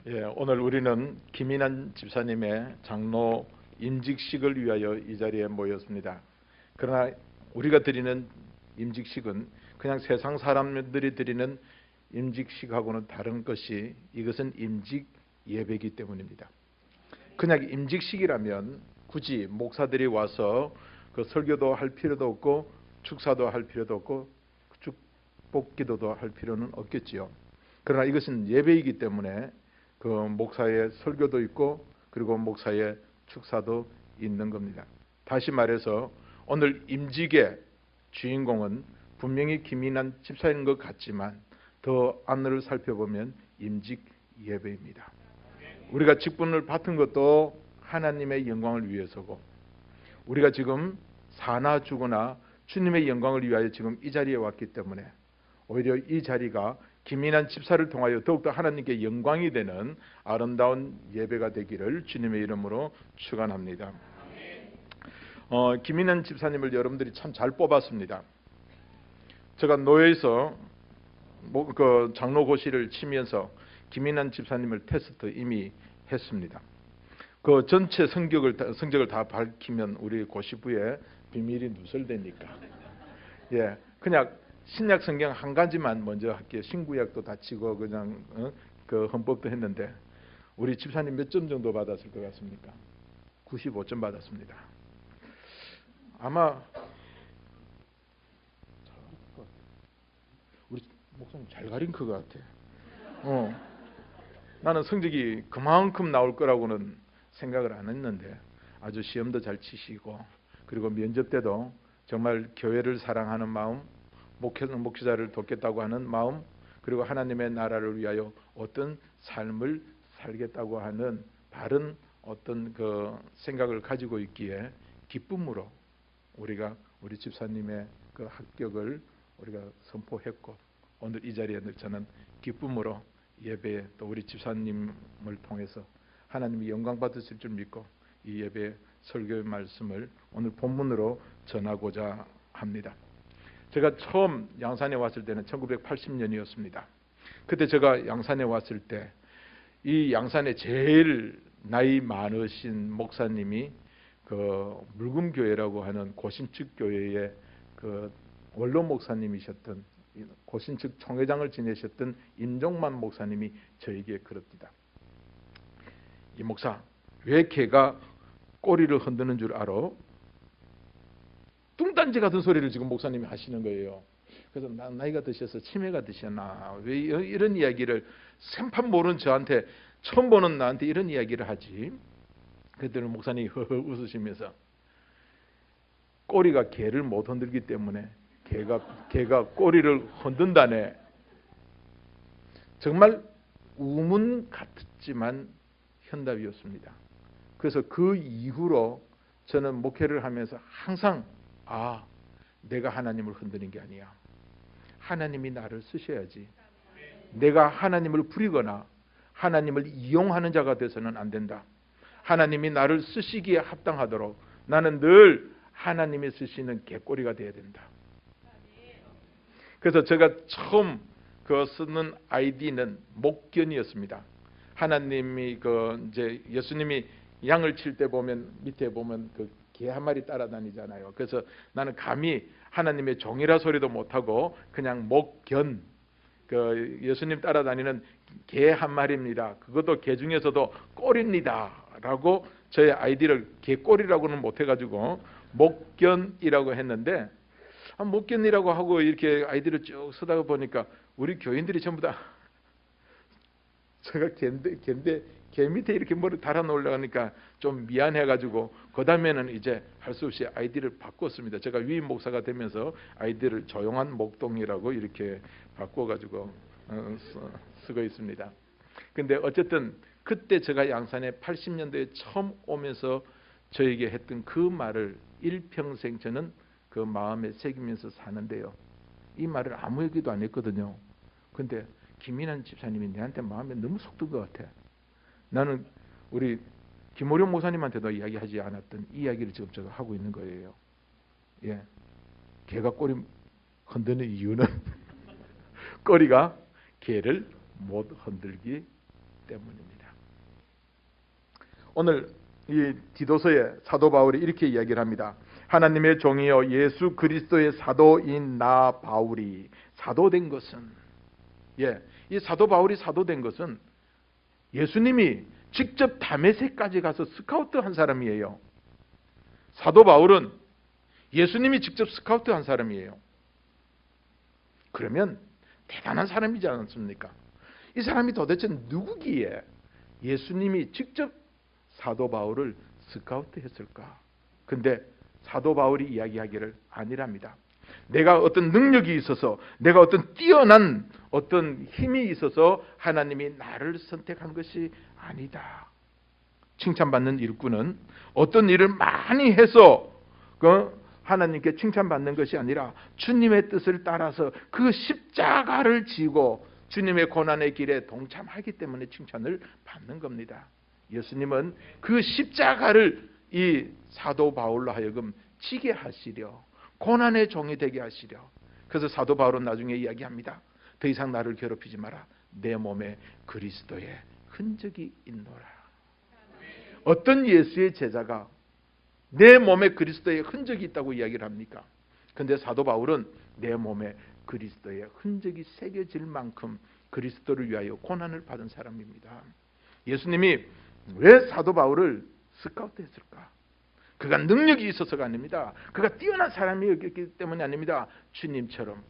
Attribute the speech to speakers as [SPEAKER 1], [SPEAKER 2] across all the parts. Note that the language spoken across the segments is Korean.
[SPEAKER 1] 예, 오늘 우리는 김인환 집사님의 장로 임직식을 위하여 이 자리에 모였습니다. 그러나 우리가 드리는 임직식은 그냥 세상 사람들이 드리는 임직식하고는 다른 것이, 이것은 임직 예배이기 때문입니다. 그냥 임직식이라면 굳이 목사들이 와서 그 설교도 할 필요도 없고 축사도 할 필요도 없고 축복기도도 할 필요는 없겠지요. 그러나 이것은 예배이기 때문에 그 목사의 설교도 있고 그리고 목사의 축사도 있는 겁니다. 다시 말해서 오늘 임직의 주인공은 분명히 김인환 집사인 것 같지만 더 안을 살펴보면 임직 예배입니다. 우리가 직분을 받은 것도 하나님의 영광을 위해서고, 우리가 지금 사나 죽으나 주님의 영광을 위하여 지금 이 자리에 왔기 때문에 오히려 이 자리가 김인환 집사를 통하여 더욱더 하나님께 영광이 되는 아름다운 예배가 되기를 주님의 이름으로 축원합니다. 김인환 집사님을 여러분들이 참 잘 뽑았습니다. 제가 노예에서 그 장로고시를 치면서 김인환 집사님을 테스트 이미 했습니다. 그 전체 성적을 다 밝히면 우리 고시부에 비밀이 누설되니까, 예, 그냥 신약 성경 한 가지만 먼저 할게요. 신구약도 다 치고 그냥 그 헌법도 했는데, 우리 집사님 몇 점 정도 받았을 것 같습니까? 95점 받았습니다. 아마 우리 목사님 잘 가린 것 같아. 나는 성적이 그만큼 나올 거라고는 생각을 안 했는데, 아주 시험도 잘 치시고, 그리고 면접 때도 정말 교회를 사랑하는 마음, 목회자를 돕겠다고 하는 마음, 그리고 하나님의 나라를 위하여 어떤 삶을 살겠다고 하는 바른 어떤 그 생각을 가지고 있기에 기쁨으로 우리가 우리 집사님의 그 합격을 우리가 선포했고, 오늘 이 자리에 저는 기쁨으로 예배에 또 우리 집사님을 통해서 하나님이 영광 받으실 줄 믿고 이 예배 설교의 말씀을 오늘 본문으로 전하고자 합니다. 제가 처음 양산에 왔을 때는 1980년이었습니다. 그때 제가 양산에 왔을 때 이 양산에 제일 나이 많으신 목사님이 그 물금교회라고 하는 고신측 교회의 그 원로 목사님이셨던, 고신측 총회장을 지내셨던 임종만 목사님이 저에게 그럽니다. 이 목사, 왜 개가 꼬리를 흔드는 줄 알아? 뚱딴지 같은 소리를 지금 목사님이 하시는 거예요. 그래서 나이가 드셔서 치매가 드셨나, 왜 이런 이야기를 생판 모르는 저한테, 처음 보는 나한테 이런 이야기를 하지? 그때는 목사님이 허허 웃으시면서, 꼬리가 개를 못 흔들기 때문에 개가 꼬리를 흔든다네. 정말 우문 같지만 현답이었습니다. 그래서 그 이후로 저는 목회를 하면서 항상 내가 하나님을 흔드는 게 아니야. 하나님이 나를 쓰셔야지. 내가 하나님을 부리거나 하나님을 이용하는 자가 돼서는 안 된다. 하나님이 나를 쓰시기에 합당하도록 나는 늘 하나님이 쓰시는 개꼬리가 돼야 된다. 그래서 제가 처음 쓰는 아이디는 목견이었습니다. 하나님이 이제 예수님이 양을 칠 때 보면 밑에 보면 그 개 한 마리 따라다니잖아요. 그래서 나는 감히 하나님의 종이라 소리도 못하고 그냥 목견, 그 예수님 따라다니는 개 한 마리입니다. 그것도 개 중에서도 꼬리입니다. 라고 저의 아이디를 개꼬리라고는 못해가지고 목견이라고 했는데, 목견이라고 하고 이렇게 아이디를 쭉 쓰다가 보니까 우리 교인들이 전부 다 제가 개 밑에 이렇게 머리 달아 놓으려니까 좀 미안해가지고 그 다음에는 이제 할 수 없이 아이디를 바꿨습니다. 제가 위임 목사가 되면서 아이디를 조용한 목동이라고 이렇게 바꿔가지고 쓰고 있습니다. 근데 어쨌든 그때 제가 양산에 80년대에 처음 오면서 저에게 했던 그 말을 일평생 저는 그 마음에 새기면서 사는데요. 이 말을 아무 얘기도 안 했거든요. 근데 김인환 집사님이 내한테 마음에 너무 속 든 것 같아. 나는 우리 김호룡 목사님한테도 이야기하지 않았던 이 이야기를 지금 제가 하고 있는 거예요. 예, 개가 꼬리 흔드는 이유는 꼬리가 개를 못 흔들기 때문입니다. 오늘 이 디도서에 사도 바울이 이렇게 이야기를 합니다. 하나님의 종이요 예수 그리스도의 사도인 나 바울이 사도된 것은, 이 사도 바울이 사도된 것은 예수님이 직접 다메섹까지 가서 스카우트한 사람이에요. 사도 바울은 예수님이 직접 스카우트한 사람이에요. 그러면 대단한 사람이지 않습니까? 이 사람이 도대체 누구기에 예수님이 직접 사도 바울을 스카우트했을까? 근데 사도 바울이 이야기하기를 아니랍니다. 내가 어떤 능력이 있어서, 내가 어떤 뛰어난 어떤 힘이 있어서 하나님이 나를 선택한 것이 아니다. 칭찬받는 일꾼은 어떤 일을 많이 해서 하나님께 칭찬받는 것이 아니라 주님의 뜻을 따라서 그 십자가를 지고 주님의 고난의 길에 동참하기 때문에 칭찬을 받는 겁니다. 예수님은 그 십자가를 이 사도 바울로 하여금 지게 하시려, 고난의 종이 되게 하시려. 그래서 사도 바울은 나중에 이야기합니다. 더 이상 나를 괴롭히지 마라. 내 몸에 그리스도의 흔적이 있노라. 어떤 예수의 제자가 내 몸에 그리스도의 흔적이 있다고 이야기를 합니까? 근데 사도 바울은 내 몸에 그리스도의 흔적이 새겨질 만큼 그리스도를 위하여 고난을 받은 사람입니다. 예수님이 왜 사도 바울을 스카우트했을까? 그가 능력이 있어서가 아닙니다. 그가 뛰어난 사람이었기 때문이 아닙니다. 주님처럼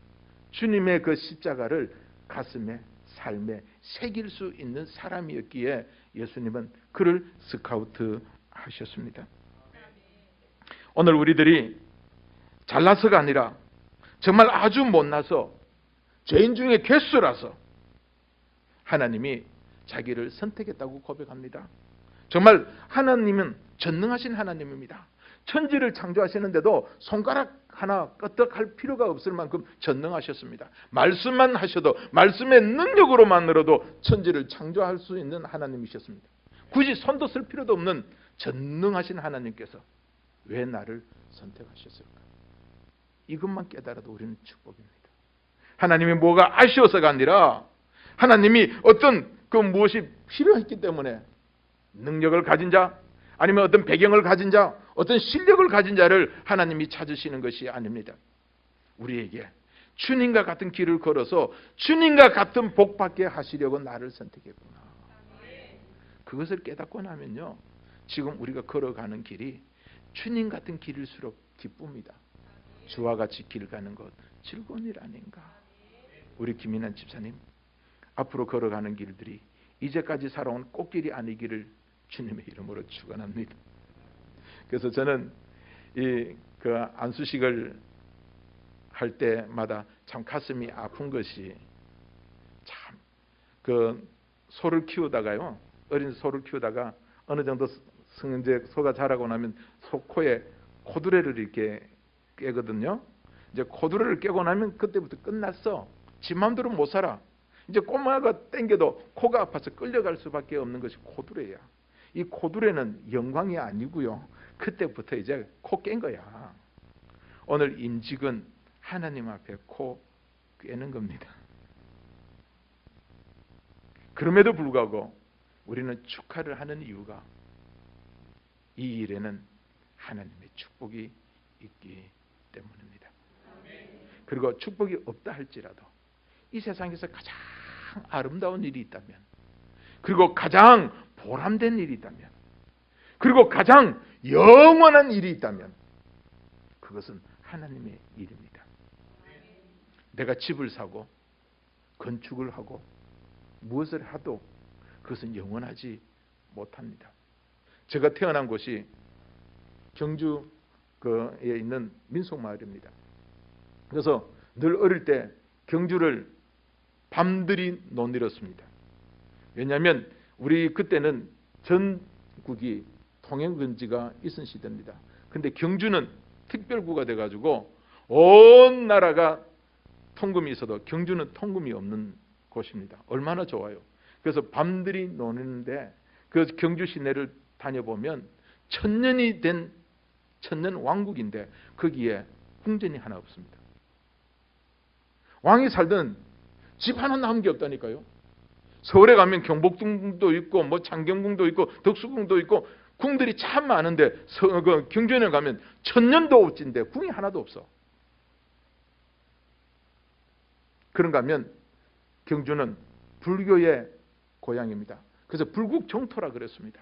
[SPEAKER 1] 주님의 그 십자가를 가슴에, 삶에 새길 수 있는 사람이었기에 예수님은 그를 스카우트 하셨습니다. 오늘 우리들이 잘나서가 아니라 정말 아주 못나서 죄인 중에 괴수라서 하나님이 자기를 선택했다고 고백합니다. 정말 하나님은 전능하신 하나님입니다. 천지를 창조하시는데도 손가락 하나 끄떡할 필요가 없을 만큼 전능하셨습니다. 말씀만 하셔도, 말씀의 능력으로만으로도 천지를 창조할 수 있는 하나님이셨습니다. 굳이 손도 쓸 필요도 없는 전능하신 하나님께서 왜 나를 선택하셨을까? 이것만 깨달아도 우리는 축복입니다. 하나님이 뭐가 아쉬워서가 아니라 하나님이 어떤 그 무엇이 필요했기 때문에 능력을 가진 자, 아니면 어떤 배경을 가진 자, 어떤 실력을 가진 자를 하나님이 찾으시는 것이 아닙니다. 우리에게 주님과 같은 길을 걸어서 주님과 같은 복 받게 하시려고 나를 선택했구나. 그것을 깨닫고 나면요, 지금 우리가 걸어가는 길이 주님 같은 길일수록 기쁩니다. 주와 같이 길 가는 것 즐거운 일 아닌가. 우리 김인환 집사님, 앞으로 걸어가는 길들이 이제까지 살아온 꽃길이 아니기를 주님의 이름으로 축원합니다. 그래서 저는 그 안수식을 할 때마다 참 가슴이 아픈 것이, 참 그 소를 키우다가요, 어린 소를 키우다가 어느 정도 이제 소가 자라고 나면 소 코에 코두레를 이렇게 깨거든요. 이제 코두레를 깨고 나면 그때부터 끝났어. 지 마음대로 못 살아. 이제 꼬마가 땡겨도 코가 아파서 끌려갈 수밖에 없는 것이 코두레야. 이 코두레는 영광이 아니고요, 그때부터 이제 코 깬 거야. 오늘 임직은 하나님 앞에 코 깨는 겁니다. 그럼에도 불구하고 우리는 축하를 하는 이유가 이 일에는 하나님의 축복이 있기 때문입니다. 그리고 축복이 없다 할지라도 이 세상에서 가장 아름다운 일이 있다면, 그리고 가장 보람된 일이 있다면, 그리고 가장 영원한 일이 있다면 그것은 하나님의 일입니다. 내가 집을 사고 건축을 하고 무엇을 하도 그것은 영원하지 못합니다. 제가 태어난 곳이 경주에 있는 민속마을입니다. 그래서 늘 어릴 때 경주를 밤들이 논일었습니다. 왜냐하면 우리 그때는 전국이 통행금지가 있은 시대입니다. 근데 경주는 특별구가 돼가지고 온 나라가 통금이 있어도 경주는 통금이 없는 곳입니다. 얼마나 좋아요. 그래서 밤들이 노는데 그 경주 시내를 다녀보면 천년이 된 천년 왕국인데 거기에 궁전이 하나 없습니다. 왕이 살던 집 하나 남은 게 없다니까요. 서울에 가면 경복궁도 있고 뭐 창경궁도 있고 덕수궁도 있고 궁들이 참 많은데 경주에 가면 천년도읍지인데 궁이 하나도 없어. 그런가 하면 경주는 불교의 고향입니다. 그래서 불국 정토라 그랬습니다.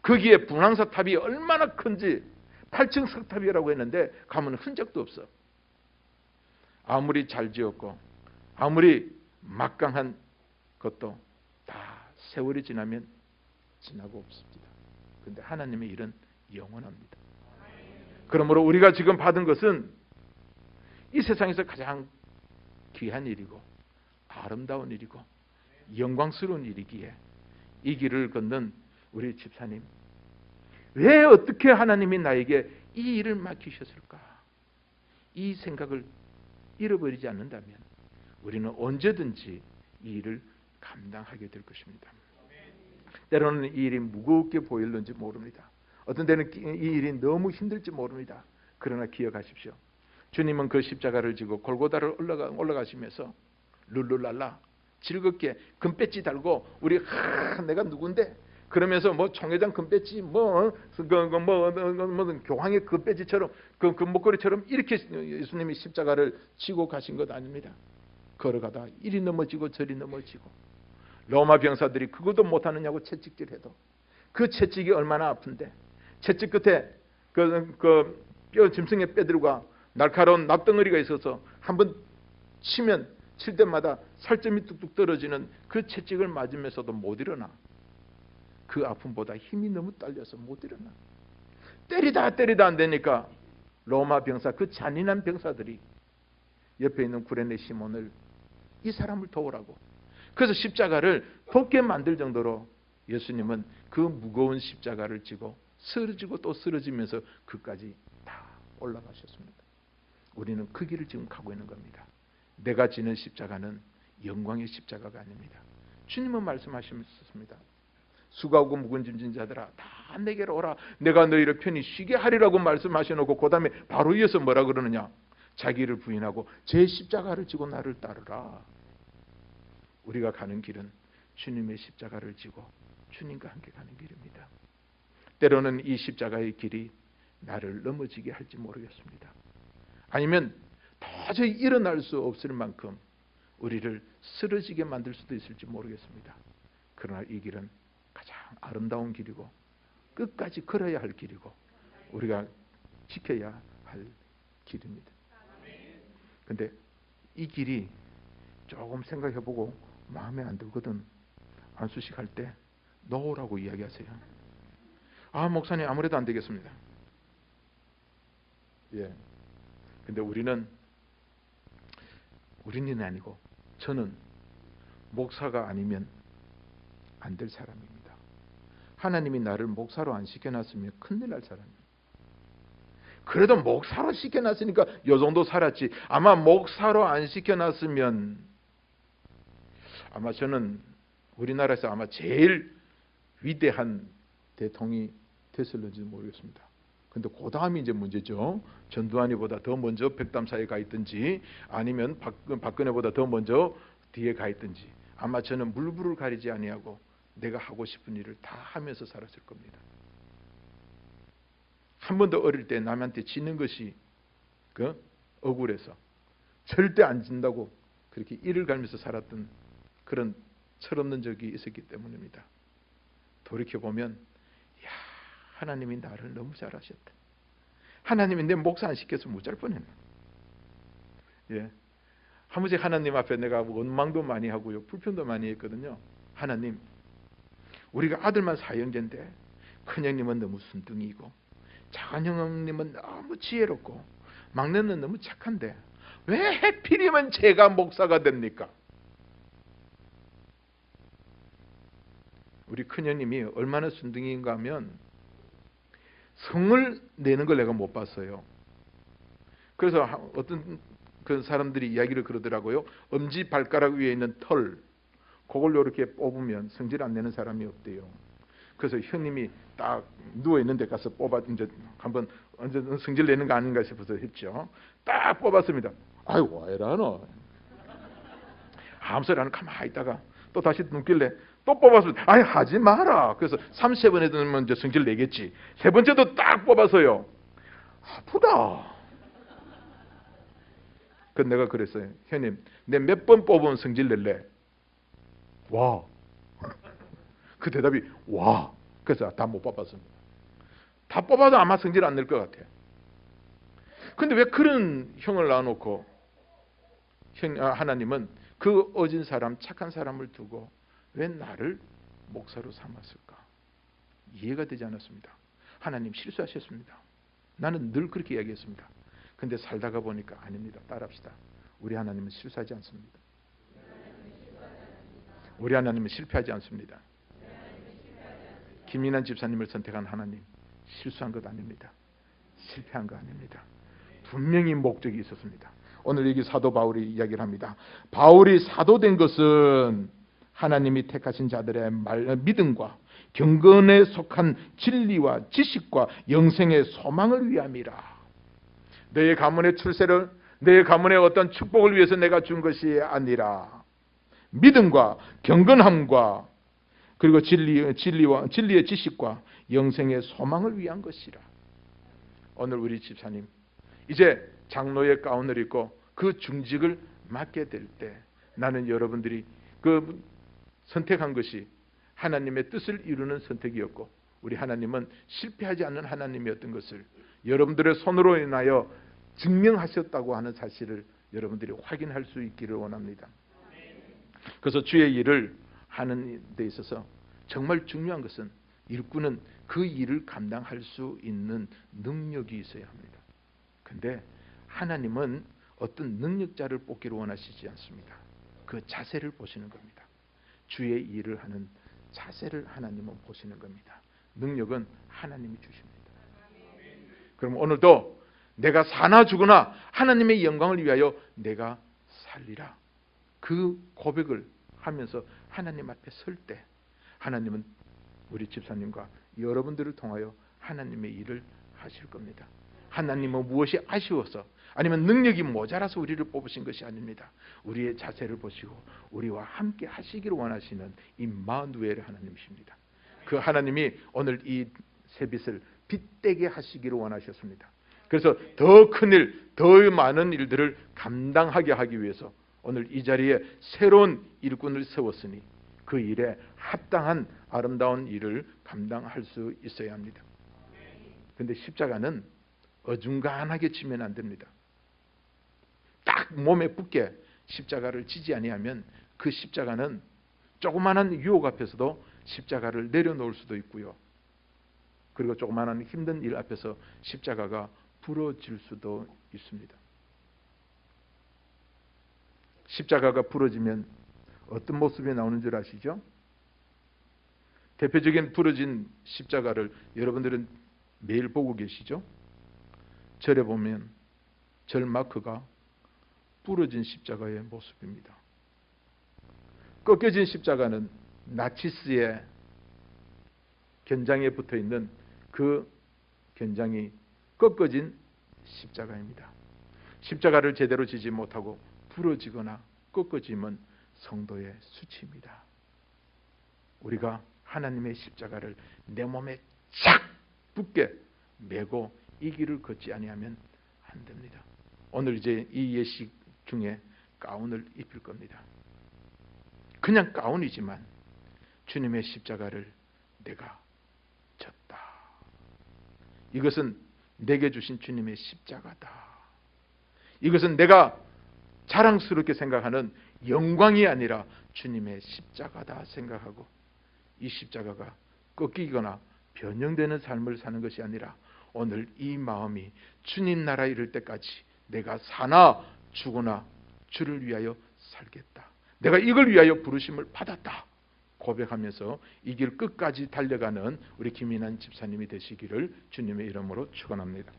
[SPEAKER 1] 거기에 분황사탑이 얼마나 큰지 8층 석탑이라고 했는데 가면 흔적도 없어. 아무리 잘 지었고 아무리 막강한 것도 다 세월이 지나면 지나고 없습니다. 그런데 하나님의 일은 영원합니다. 그러므로 우리가 지금 받은 것은 이 세상에서 가장 귀한 일이고 아름다운 일이고 영광스러운 일이기에 이 길을 걷는 우리 집사님, 왜 어떻게 하나님이 나에게 이 일을 맡기셨을까? 이 생각을 잃어버리지 않는다면 우리는 언제든지 이 일을 감당하게 될 것입니다. 때로는 이 일이 무겁게 보일는지 모릅니다. 어떤 때는 이 일이 너무 힘들지 모릅니다. 그러나 기억하십시오. 주님은 그 십자가를 지고 골고다를 올라가시면서 룰루랄라 즐겁게 금배지 달고 우리 내가 누군데 그러면서 뭐 총회장 금배지 뭐 교황의 금배지처럼 그 목걸이처럼 이렇게 예수님이 십자가를 지고 가신 것 아닙니다. 걸어가다 이리 넘어지고 저리 넘어지고 로마 병사들이 그것도 못하느냐고 채찍질해도 그 채찍이 얼마나 아픈데 채찍 끝에 그 뼈 짐승의 뼈들과 날카로운 납덩어리가 있어서 한번 칠 때마다 살점이 뚝뚝 떨어지는 그 채찍을 맞으면서도 못 일어나. 그 아픔보다 힘이 너무 딸려서 못 일어나. 때리다 안 되니까 로마 병사, 그 잔인한 병사들이 옆에 있는 구레네 시몬을 이 사람을 도우라고. 그래서 십자가를 벗게 만들 정도로 예수님은 그 무거운 십자가를 지고 쓰러지고 또 쓰러지면서 그까지 다 올라가셨습니다. 우리는 그 길을 지금 가고 있는 겁니다. 내가 지는 십자가는 영광의 십자가가 아닙니다. 주님은 말씀하셨습니다. 수고하고 무거운 짐진 자들아 다 내게로 오라. 내가 너희를 편히 쉬게 하리라고 말씀하셔놓고 그 다음에 바로 이어서 뭐라 그러느냐. 자기를 부인하고 제 십자가를 지고 나를 따르라. 우리가 가는 길은 주님의 십자가를 지고 주님과 함께 가는 길입니다. 때로는 이 십자가의 길이 나를 넘어지게 할지 모르겠습니다. 아니면 도저히 일어날 수 없을 만큼 우리를 쓰러지게 만들 수도 있을지 모르겠습니다. 그러나 이 길은 가장 아름다운 길이고 끝까지 걸어야 할 길이고 우리가 지켜야 할 길입니다. 근데 이 길이 조금 생각해보고 마음에 안 들거든. 안수식 할 때 놓으라고 이야기하세요. 아, 목사님 아무래도 안 되겠습니다. 예. 근데 우리는 아니고 저는 목사가 아니면 안 될 사람입니다. 하나님이 나를 목사로 안 시켜놨으면 큰일 날 사람입니다. 그래도 목사로 시켜놨으니까 요 정도 살았지. 아마 목사로 안 시켜놨으면 아마 저는 우리나라에서 아마 제일 위대한 대통령이 됐을는지 모르겠습니다. 근데 그 다음이 이제 문제죠. 전두환이보다 더 먼저 백담사에 가 있든지 아니면 박근혜보다 더 먼저 뒤에 가 있든지 아마 저는 물불을 가리지 아니하고 내가 하고 싶은 일을 다 하면서 살았을 겁니다. 한 번도 어릴 때 남한테 지는 것이 억울해서 절대 안 진다고 그렇게 이를 갈면서 살았던 그런 철없는 적이 있었기 때문입니다. 돌이켜보면 야, 하나님이 나를 너무 잘하셨다. 하나님이 내 목사 안 시켜서 못 잘 뻔했네. 예. 한 번씩 하나님 앞에 내가 원망도 많이 하고요. 불평도 많이 했거든요. 하나님, 우리가 아들만 사형제인데 큰형님은 너무 순둥이고 작은형님은 너무 지혜롭고 막내는 너무 착한데 왜 해필이면 제가 목사가 됩니까? 우리 큰형님이 얼마나 순둥이인가 하면 성을 내는 걸 내가 못 봤어요. 그래서 어떤 그 사람들이 이야기를 그러더라고요. 엄지 발가락 위에 있는 털, 그걸 이렇게 뽑으면 성질 안 내는 사람이 없대요. 그래서 형님이 딱 누워 있는 데 가서 뽑아 이제 한번 언제 성질 내는 거 아닌가 싶어서 했죠. 딱 뽑았습니다. 아이고, 왜 이러노? 아무 소리 안 하고 가만히 있다가 또 다시 눕길래 또 뽑아서 아니 하지 마라. 그래서 3세번에 되면 이제 성질 내겠지. 세 번째도 딱 뽑아서요. 아프다. 그 내가 그랬어요. 형님, 내 몇 번 뽑으면 성질 낼래? 와. 그 대답이 와. 그래서 다 못 뽑았습니다. 다 뽑아도 아마 성질 안 낼 것 같아요. 근데 왜 그런 형을 낳아놓고 하나님은 그 어진 사람, 착한 사람을 두고 왜 나를 목사로 삼았을까? 이해가 되지 않았습니다. 하나님 실수하셨습니다. 나는 늘 그렇게 이야기했습니다. 근데 살다가 보니까 아닙니다. 따라합시다. 우리 하나님은 실수하지 않습니다. 우리 하나님은 실패하지 않습니다. 김인환 집사님을 선택한 하나님 실수한 것 아닙니다. 실패한 거 아닙니다. 분명히 목적이 있었습니다. 오늘 여기 사도 바울이 이야기를 합니다. 바울이 사도된 것은 하나님이 택하신 자들의 믿음과 경건에 속한 진리와 지식과 영생의 소망을 위함이라. 너의 가문의 출세를, 너의 가문의 어떤 축복을 위해서 내가 준 것이 아니라 믿음과 경건함과 그리고 진리의 지식과 영생의 소망을 위한 것이라. 오늘 우리 집사님 이제 장로의 가운을 입고 그 중직을 맡게 될 때 나는 여러분들이 그 선택한 것이 하나님의 뜻을 이루는 선택이었고 우리 하나님은 실패하지 않는 하나님이었던 것을 여러분들의 손으로 인하여 증명하셨다고 하는 사실을 여러분들이 확인할 수 있기를 원합니다. 그래서 주의 일을 하는 데 있어서 정말 중요한 것은 일꾼은 그 일을 감당할 수 있는 능력이 있어야 합니다. 근데 하나님은 어떤 능력자를 뽑기를 원하시지 않습니다. 그 자세를 보시는 겁니다. 주의 일을 하는 자세를 하나님은 보시는 겁니다. 능력은 하나님이 주십니다. 그럼 오늘도 내가 사나 죽으나 하나님의 영광을 위하여 내가 살리라. 그 고백을 하면서 하나님 앞에 설 때 하나님은 우리 집사님과 여러분들을 통하여 하나님의 일을 하실 겁니다. 하나님은 무엇이 아쉬워서 아니면 능력이 모자라서 우리를 뽑으신 것이 아닙니다. 우리의 자세를 보시고 우리와 함께 하시기를 원하시는 임마누엘 하나님이십니다. 그 하나님이 오늘 이 새빛을 빛되게 하시기를 원하셨습니다. 그래서 더 큰 일, 더 많은 일들을 감당하게 하기 위해서 오늘 이 자리에 새로운 일꾼을 세웠으니 그 일에 합당한 아름다운 일을 감당할 수 있어야 합니다. 그런데 십자가는 어중간하게 지면 안 됩니다. 딱 몸에 붙게 십자가를 지지 아니하면 그 십자가는 조그마한 유혹 앞에서도 십자가를 내려놓을 수도 있고요. 그리고 조그마한 힘든 일 앞에서 십자가가 부러질 수도 있습니다. 십자가가 부러지면 어떤 모습이 나오는 줄 아시죠? 대표적인 부러진 십자가를 여러분들은 매일 보고 계시죠? 절에 보면 절 마크가 부러진 십자가의 모습입니다. 꺾여진 십자가는 나치스의 견장에 붙어있는 그 견장이 꺾어진 십자가입니다. 십자가를 제대로 지지 못하고 부러지거나 꺾어짐은 성도의 수치입니다. 우리가 하나님의 십자가를 내 몸에 착 붙게 메고 이 길을 걷지 아니하면 안 됩니다. 오늘 이제 이 예식 중에 가운을 입힐 겁니다. 그냥 가운이지만 주님의 십자가를 내가 졌다. 이것은 내게 주신 주님의 십자가다. 이것은 내가 자랑스럽게 생각하는 영광이 아니라 주님의 십자가다 생각하고 이 십자가가 꺾이거나 변형되는 삶을 사는 것이 아니라 오늘 이 마음이 주님 나라 이를 때까지 내가 사나 죽으나 주를 위하여 살겠다. 내가 이걸 위하여 부르심을 받았다. 고백하면서 이 길 끝까지 달려가는 우리 김인환 집사님이 되시기를 주님의 이름으로 축원합니다.